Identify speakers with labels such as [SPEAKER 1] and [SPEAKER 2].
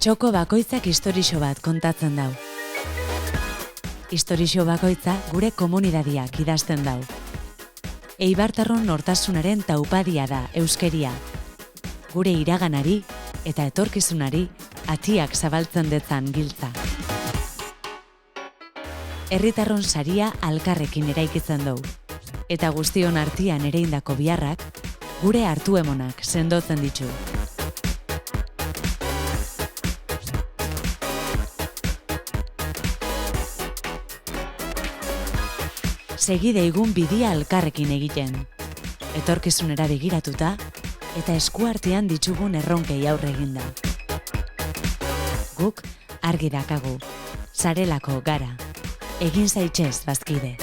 [SPEAKER 1] Txoko bakoitzak historixo bat kontatzen dau. Historixo bakoitza gure komunidadiak idazten dau. Eibartarron nortasunaren taupadia da euskeria. Gure iraganari eta etorkizunari atiak zabaltzen detzan giltza. Herritarron saria alkarrekin eraikitzen dugu. Eta guztion artian ereindako biharrak gure hartu emonak sendotzen ditu. Segide egun bidia alkarrekin egiten. Etorkizunera begiratuta eta eskuartean ditugun erronkei aurre eginda. Guk argi dakagu, sarelako gara. Egin zaitxez, bazkide.